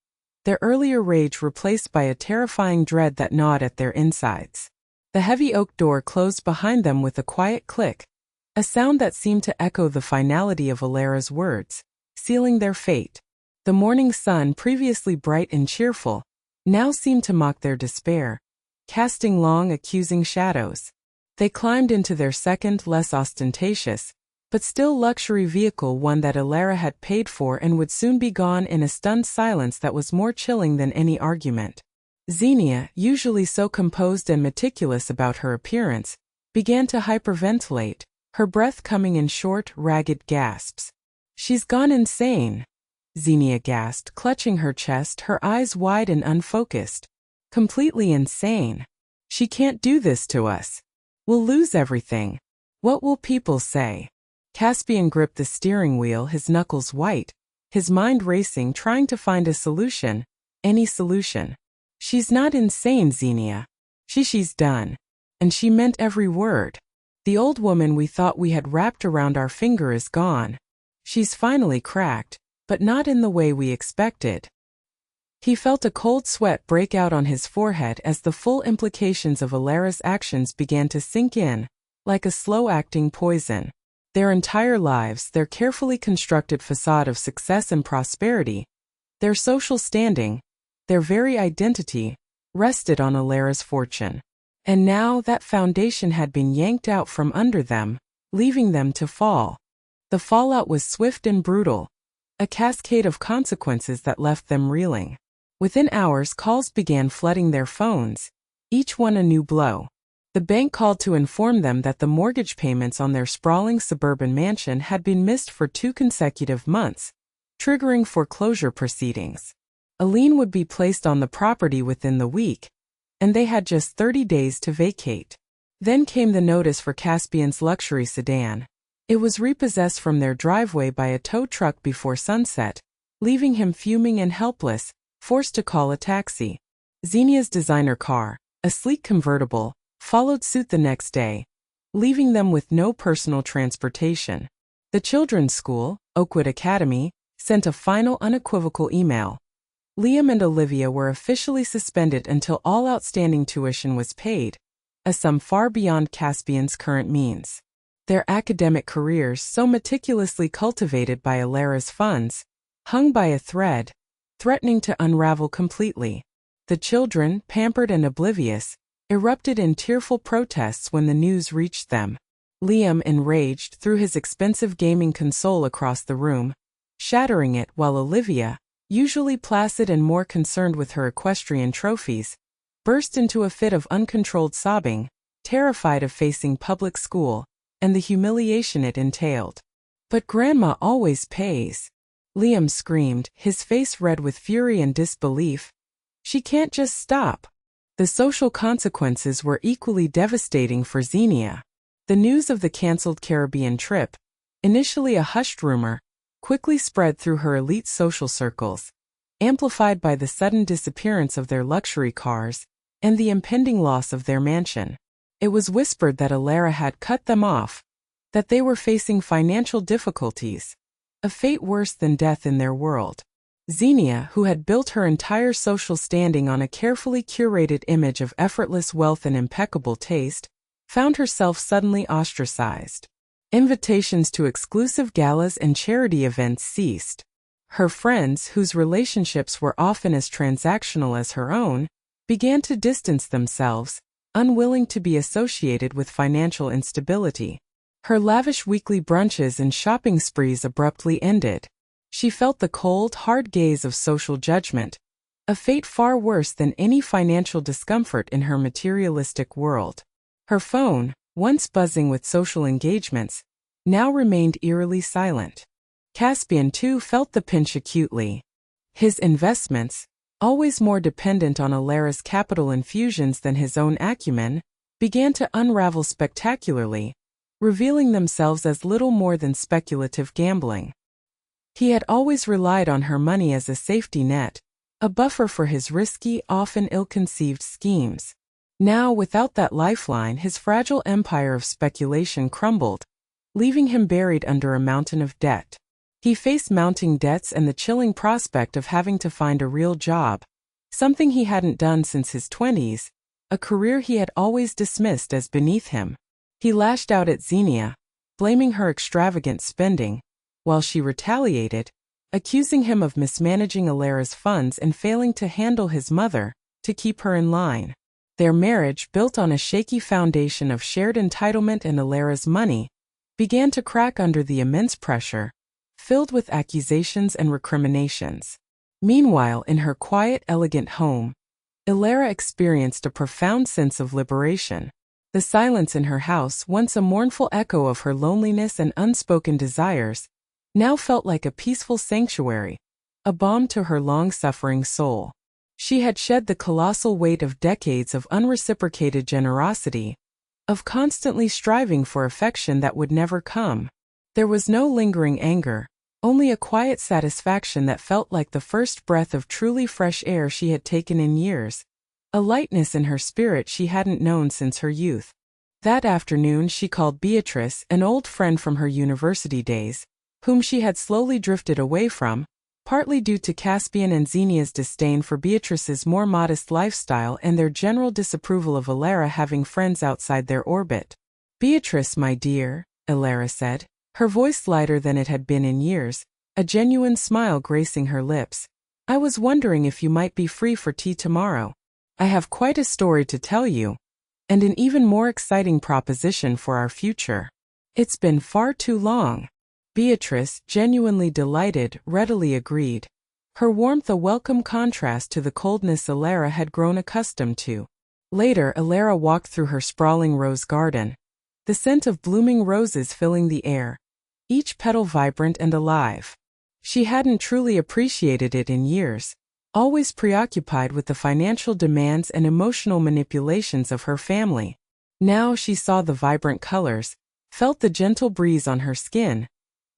their earlier rage replaced by a terrifying dread that gnawed at their insides. The heavy oak door closed behind them with a quiet click, a sound that seemed to echo the finality of Alara's words, sealing their fate. The morning sun, previously bright and cheerful, now seemed to mock their despair, casting long, accusing shadows. They climbed into their second, less ostentatious, but still luxury vehicle, one that Alara had paid for and would soon be gone, in a stunned silence that was more chilling than any argument. Xenia, usually so composed and meticulous about her appearance, began to hyperventilate, her breath coming in short, ragged gasps. "She's gone insane," Xenia gasped, clutching her chest, her eyes wide and unfocused. "Completely insane. She can't do this to us. We'll lose everything. What will people say?" Caspian gripped the steering wheel, his knuckles white, his mind racing, trying to find a solution, any solution. "She's not insane, Xenia. She's done." And she meant every word. "The old woman we thought we had wrapped around our finger is gone. She's finally cracked, but not in the way we expected." He felt a cold sweat break out on his forehead as the full implications of Alara's actions began to sink in, like a slow-acting poison. Their entire lives, their carefully constructed facade of success and prosperity, their social standing, their very identity, rested on Alara's fortune. And now that foundation had been yanked out from under them, leaving them to fall. The fallout was swift and brutal, a cascade of consequences that left them reeling. Within hours, calls began flooding their phones, each one a new blow. The bank called to inform them that the mortgage payments on their sprawling suburban mansion had been missed for 2 consecutive months, triggering foreclosure proceedings. A lien would be placed on the property within the week, and they had just 30 days to vacate. Then came the notice for Caspian's luxury sedan. It was repossessed from their driveway by a tow truck before sunset, leaving him fuming and helpless, forced to call a taxi. Xenia's designer car, a sleek convertible, followed suit the next day, leaving them with no personal transportation. The children's school, Oakwood Academy, sent a final unequivocal email. Liam and Olivia were officially suspended until all outstanding tuition was paid, a sum far beyond Caspian's current means. Their academic careers, so meticulously cultivated by Alara's funds, hung by a thread, threatening to unravel completely. The children, pampered and oblivious, erupted in tearful protests when the news reached them. Liam, enraged, threw his expensive gaming console across the room, shattering it, while Olivia, usually placid and more concerned with her equestrian trophies, burst into a fit of uncontrolled sobbing, terrified of facing public school and the humiliation it entailed. "But Grandma always pays," Liam screamed, his face red with fury and disbelief. "She can't just stop." The social consequences were equally devastating for Xenia. The news of the cancelled Caribbean trip, initially a hushed rumor, quickly spread through her elite social circles, amplified by the sudden disappearance of their luxury cars and the impending loss of their mansion. It was whispered that Alara had cut them off, that they were facing financial difficulties, a fate worse than death in their world. Xenia, who had built her entire social standing on a carefully curated image of effortless wealth and impeccable taste, found herself suddenly ostracized. Invitations to exclusive galas and charity events ceased. Her friends, whose relationships were often as transactional as her own, began to distance themselves, unwilling to be associated with financial instability. Her lavish weekly brunches and shopping sprees abruptly ended. She felt the cold, hard gaze of social judgment, a fate far worse than any financial discomfort in her materialistic world. Her phone, once buzzing with social engagements, now remained eerily silent. Caspian, too, felt the pinch acutely. His investments, always more dependent on Alara's capital infusions than his own acumen, began to unravel spectacularly, revealing themselves as little more than speculative gambling. He had always relied on her money as a safety net, a buffer for his risky, often ill-conceived schemes. Now, without that lifeline, his fragile empire of speculation crumbled, leaving him buried under a mountain of debt. He faced mounting debts and the chilling prospect of having to find a real job, something he hadn't done since his 20s, a career he had always dismissed as beneath him. He lashed out at Xenia, blaming her extravagant spending, while she retaliated, accusing him of mismanaging Alara's funds and failing to handle his mother, to keep her in line. Their marriage, built on a shaky foundation of shared entitlement and Alara's money, began to crack under the immense pressure, filled with accusations and recriminations. Meanwhile, in her quiet, elegant home, Alara experienced a profound sense of liberation. The silence in her house, once a mournful echo of her loneliness and unspoken desires, now felt like a peaceful sanctuary, a balm to her long-suffering soul. She had shed the colossal weight of decades of unreciprocated generosity, of constantly striving for affection that would never come. There was no lingering anger, only a quiet satisfaction that felt like the first breath of truly fresh air she had taken in years, a lightness in her spirit she hadn't known since her youth. That afternoon she called Beatrice, an old friend from her university days, whom she had slowly drifted away from, partly due to Caspian and Xenia's disdain for Beatrice's more modest lifestyle and their general disapproval of Alara having friends outside their orbit. "Beatrice, my dear," Alara said, her voice lighter than it had been in years, a genuine smile gracing her lips. "I was wondering if you might be free for tea tomorrow. I have quite a story to tell you, and an even more exciting proposition for our future. It's been far too long." Beatrice, genuinely delighted, readily agreed, her warmth a welcome contrast to the coldness Alara had grown accustomed to. Later, Alara walked through her sprawling rose garden, the scent of blooming roses filling the air, each petal vibrant and alive. She hadn't truly appreciated it in years, always preoccupied with the financial demands and emotional manipulations of her family. Now she saw the vibrant colors, felt the gentle breeze on her skin,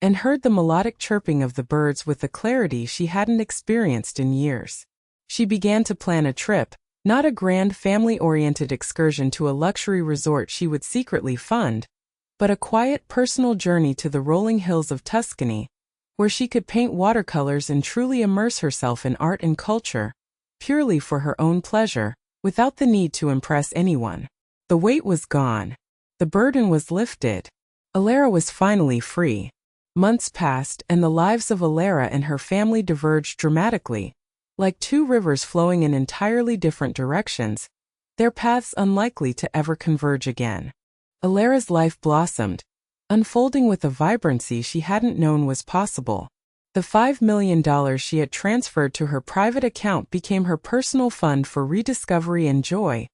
and heard the melodic chirping of the birds with a clarity she hadn't experienced in years. She began to plan a trip, not a grand family-oriented excursion to a luxury resort she would secretly fund, but a quiet personal journey to the rolling hills of Tuscany, where she could paint watercolors and truly immerse herself in art and culture, purely for her own pleasure, without the need to impress anyone. The weight was gone. The burden was lifted. Alara was finally free. Months passed, and the lives of Alara and her family diverged dramatically, like two rivers flowing in entirely different directions, their paths unlikely to ever converge again. Alara's life blossomed, unfolding with a vibrancy she hadn't known was possible. The $5 million she had transferred to her private account became her personal fund for rediscovery and joy,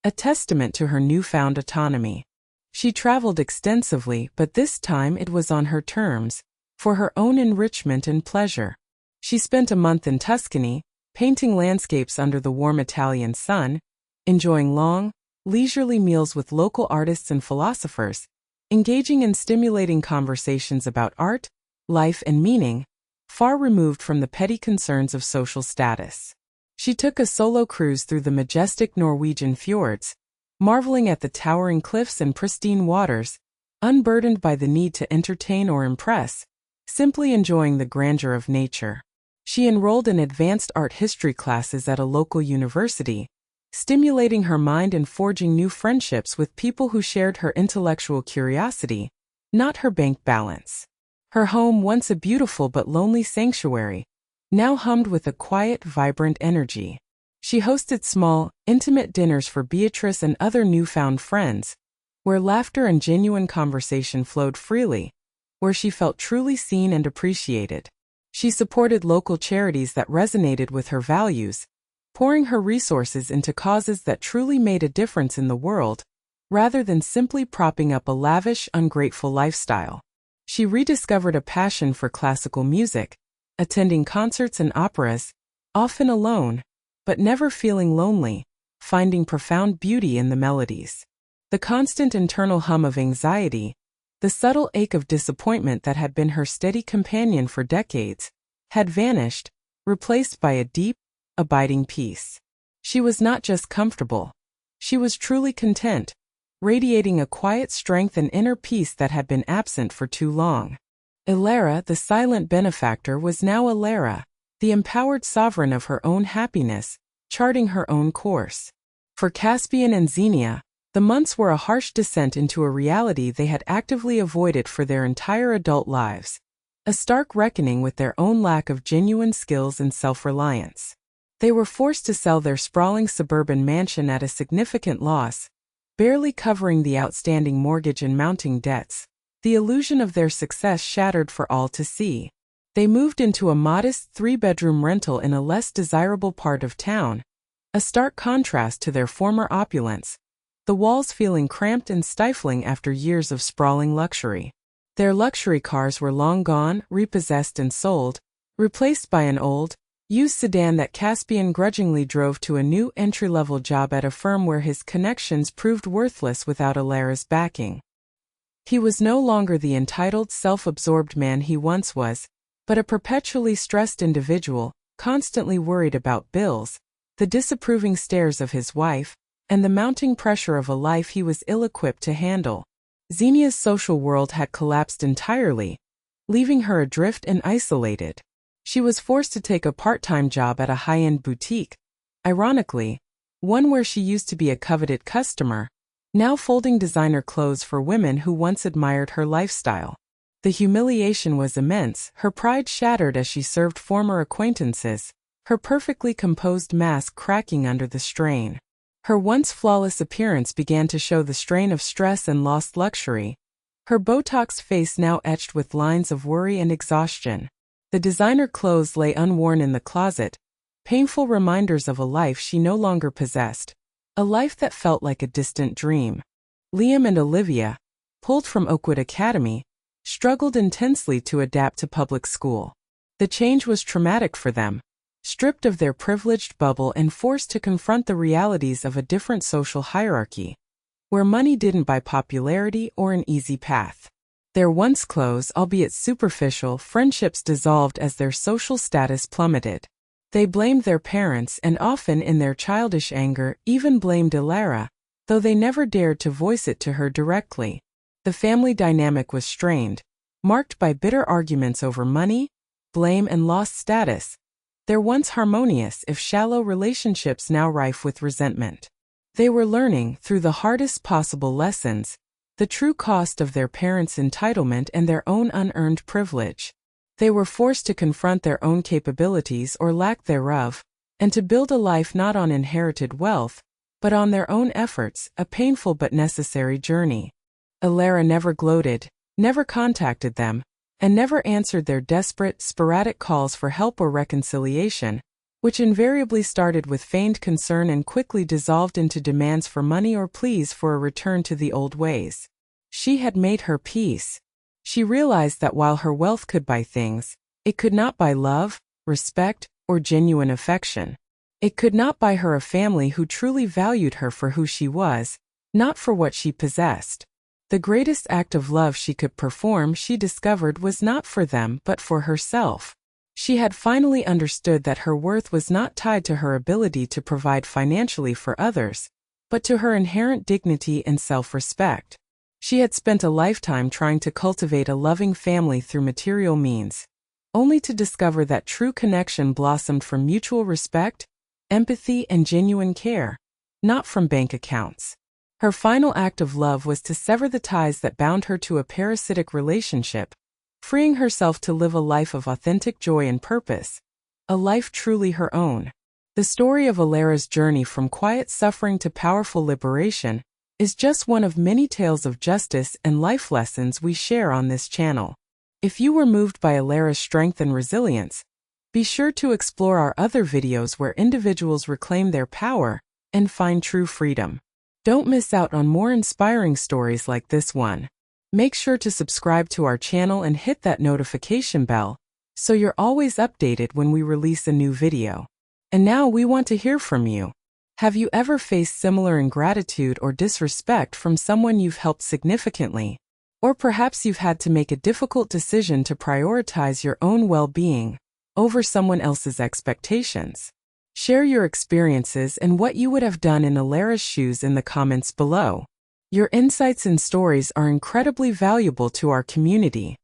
a testament to her newfound autonomy. She traveled extensively, but this time it was on her terms, for her own enrichment and pleasure. She spent a month in Tuscany, painting landscapes under the warm Italian sun, enjoying long, leisurely meals with local artists and philosophers, engaging in stimulating conversations about art, life and meaning, far removed from the petty concerns of social status. She took a solo cruise through the majestic Norwegian fjords, marveling at the towering cliffs and pristine waters, unburdened by the need to entertain or impress, simply enjoying the grandeur of nature. She enrolled in advanced art history classes at a local university, stimulating her mind and forging new friendships with people who shared her intellectual curiosity, not her bank balance. Her home, once a beautiful but lonely sanctuary, now hummed with a quiet, vibrant energy. She hosted small, intimate dinners for Beatrice and other newfound friends, where laughter and genuine conversation flowed freely, where she felt truly seen and appreciated. She supported local charities that resonated with her values, pouring her resources into causes that truly made a difference in the world, rather than simply propping up a lavish, ungrateful lifestyle. She rediscovered a passion for classical music, attending concerts and operas, often alone, but never feeling lonely, finding profound beauty in the melodies. The constant internal hum of anxiety, the subtle ache of disappointment that had been her steady companion for decades, had vanished, replaced by a deep, abiding peace. She was not just comfortable. She was truly content, radiating a quiet strength and inner peace that had been absent for too long. Elara, the silent benefactor, was now Elara, the empowered sovereign of her own happiness, charting her own course. For Caspian and Xenia, the months were a harsh descent into a reality they had actively avoided for their entire adult lives, a stark reckoning with their own lack of genuine skills and self-reliance. They were forced to sell their sprawling suburban mansion at a significant loss, barely covering the outstanding mortgage and mounting debts, the illusion of their success shattered for all to see. They moved into a modest 3-bedroom rental in a less desirable part of town, a stark contrast to their former opulence, the walls feeling cramped and stifling after years of sprawling luxury. Their luxury cars were long gone, repossessed and sold, replaced by an old, used sedan that Caspian grudgingly drove to a new entry-level job at a firm where his connections proved worthless without Elara's backing. He was no longer the entitled, self-absorbed man he once was, but a perpetually stressed individual, constantly worried about bills, the disapproving stares of his wife, and the mounting pressure of a life he was ill-equipped to handle. Xenia's social world had collapsed entirely, leaving her adrift and isolated. She was forced to take a part-time job at a high-end boutique, ironically, one where she used to be a coveted customer, now folding designer clothes for women who once admired her lifestyle. The humiliation was immense, her pride shattered as she served former acquaintances, her perfectly composed mask cracking under the strain. Her once flawless appearance began to show the strain of stress and lost luxury, her Botox face now etched with lines of worry and exhaustion. The designer clothes lay unworn in the closet, painful reminders of a life she no longer possessed, a life that felt like a distant dream. Liam and Olivia, pulled from Oakwood Academy, struggled intensely to adapt to public school. The change was traumatic for them, stripped of their privileged bubble and forced to confront the realities of a different social hierarchy, where money didn't buy popularity or an easy path. Their once close, albeit superficial, friendships dissolved as their social status plummeted. They blamed their parents and often in their childish anger even blamed Elara, though they never dared to voice it to her directly. The family dynamic was strained, marked by bitter arguments over money, blame and lost status, their once harmonious if shallow relationships now rife with resentment. They were learning, through the hardest possible lessons, the true cost of their parents' entitlement and their own unearned privilege. They were forced to confront their own capabilities or lack thereof, and to build a life not on inherited wealth, but on their own efforts, a painful but necessary journey. Elara never gloated, never contacted them, and never answered their desperate, sporadic calls for help or reconciliation, which invariably started with feigned concern and quickly dissolved into demands for money or pleas for a return to the old ways. She had made her peace. She realized that while her wealth could buy things, it could not buy love, respect, or genuine affection. It could not buy her a family who truly valued her for who she was, not for what she possessed. The greatest act of love she could perform, she discovered, was not for them but for herself. She had finally understood that her worth was not tied to her ability to provide financially for others, but to her inherent dignity and self-respect. She had spent a lifetime trying to cultivate a loving family through material means, only to discover that true connection blossomed from mutual respect, empathy, and genuine care, not from bank accounts. Her final act of love was to sever the ties that bound her to a parasitic relationship, freeing herself to live a life of authentic joy and purpose, a life truly her own. The story of Elara's journey from quiet suffering to powerful liberation is just one of many tales of justice and life lessons we share on this channel. If you were moved by Elara's strength and resilience, be sure to explore our other videos where individuals reclaim their power and find true freedom. Don't miss out on more inspiring stories like this one. Make sure to subscribe to our channel and hit that notification bell, so you're always updated when we release a new video. And now we want to hear from you. Have you ever faced similar ingratitude or disrespect from someone you've helped significantly? Or perhaps you've had to make a difficult decision to prioritize your own well-being over someone else's expectations. Share your experiences and what you would have done in Alara's shoes in the comments below. Your insights and stories are incredibly valuable to our community.